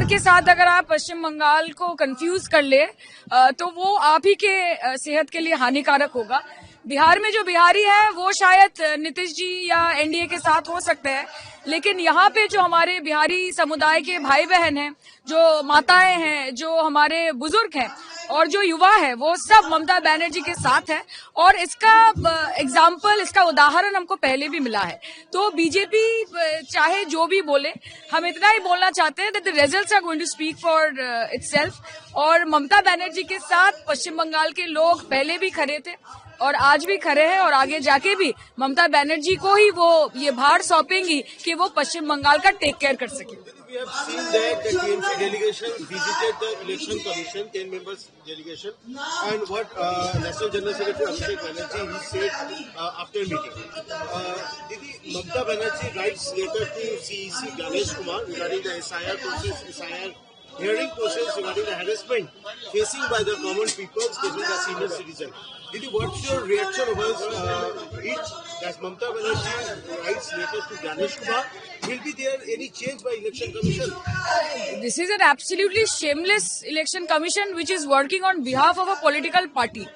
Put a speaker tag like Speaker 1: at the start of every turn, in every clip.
Speaker 1: बिहार के साथ अगर आप पश्चिम बंगाल को कंफ्यूज कर ले तो वो आप ही के सेहत के लिए हानिकारक होगा। बिहार में जो बिहारी है वो शायद नीतीश जी या एनडीए के साथ हो सकते हैं, लेकिन यहाँ पे जो हमारे बिहारी समुदाय के भाई बहन हैं, जो माताएं हैं, जो हमारे बुजुर्ग हैं और जो युवा है, वो सब ममता बनर्जी के साथ है। और इसका एग्जाम्पल, इसका उदाहरण हमको पहले भी मिला है। तो बीजेपी चाहे जो भी बोले, हम इतना ही बोलना चाहते हैं that the results are going to speak for itself. और ममता बनर्जी के साथ पश्चिम बंगाल के लोग पहले भी खड़े थे और आज भी खड़े हैं और आगे जाके भी ममता बनर्जी को ही वो ये भार सौंपेंगी कि वो पश्चिम बंगाल का टेक केयर कर सके।
Speaker 2: We have seen that the TMC delegation visited the election commission, 10 members delegation, and what National General Secretary Abhishek Banerjee he said after meeting. Didi, Mamata Banerjee writes letter to CEC Ganesh Kumar regarding the SIR process, SIR hearing process regarding the harassment facing by the common people, especially the senior citizen. Didi, what's your reaction over it? As Mamata Banerjee writes letter to Ganesh Kumar, will be there any change by election commission?
Speaker 1: This is an absolutely shameless election commission which is working on behalf of a political party.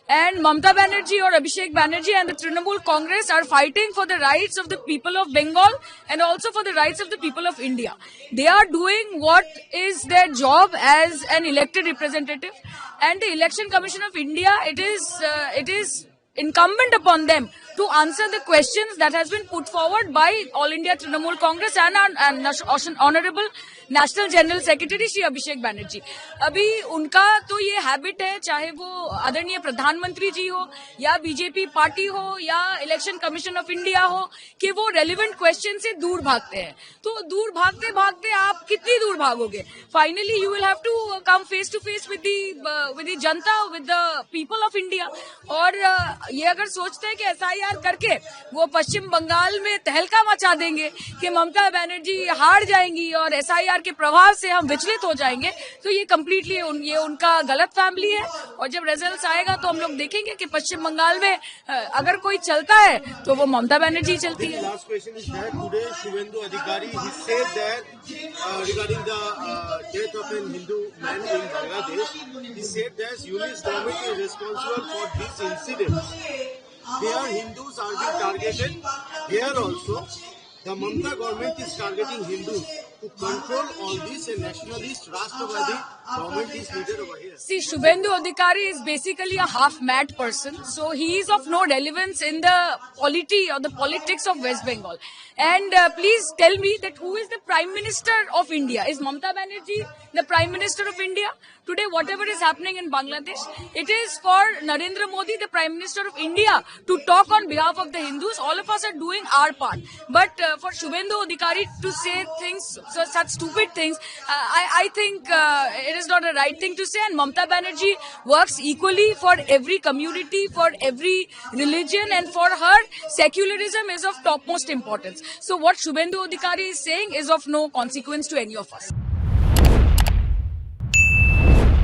Speaker 1: And Mamata Banerjee or Abhishek Banerjee and the Trinamool Congress are fighting for the rights of the people of Bengal and also for the rights of the people of India. They are doing what is their job as an elected representative, and the Election Commission of India, it is incumbent upon them to answer the questions that has been put forward by All India Trinamool Congress and our Honorable national general secretary Shri Abhishek Banerjee. अभी उनका तो ये habit है, चाहे वो आदरणीय प्रधानमंत्री जी हो या बीजेपी पार्टी हो या इलेक्शन कमीशन ऑफ इंडिया हो, कि वो रेलिवेंट क्वेश्चन से दूर भागते हैं। तो दूर भागते भागते आप कितनी दूर भागोगे? Finally you will have to come face to face with the जनता, with the people of India. और ये अगर सोचते हैं कि SIR करके वो पश्चिम बंगाल में तहलका मचा देंगे कि ममता बनर्जी हार जाएंगी और SIR के प्रभाव से हम विचलित हो जाएंगे, तो ये कम्प्लीटली ये उनका गलत फैमिली है। और जब रिजल्ट्स आएगा तो हम लोग देखेंगे कि पश्चिम बंगाल में अगर कोई चलता है तो वो ममता बनर्जी चलती है।
Speaker 2: Last question is that today Shubhendu Adhikari he said that regarding the death of a Hindu man in Bangladesh, he said that UNIS government is responsible for this incident. There Hindus are being targeted. Here also, the Mamata government is targeting Hindus. To control all this, a nationalist Rashtrabadi government is needed over here.
Speaker 1: See, Shubhendu Adhikari is basically a half-mad person, so he is of no relevance in the polity or the politics of West Bengal. And please tell me that who is the Prime Minister of India? Is Mamata Banerjee the Prime Minister of India? Today, whatever is happening in Bangladesh, it is for Narendra Modi, the Prime Minister of India, to talk on behalf of the Hindus. All of us are doing our part. But for Shubhendu Adhikari to say things, such stupid things, I think it is not a right thing to say. And Mamata Banerjee works equally for every community, for every religion, and for her, secularism is of topmost importance. So what Shubhendu Adhikari is saying is of no consequence to any of us.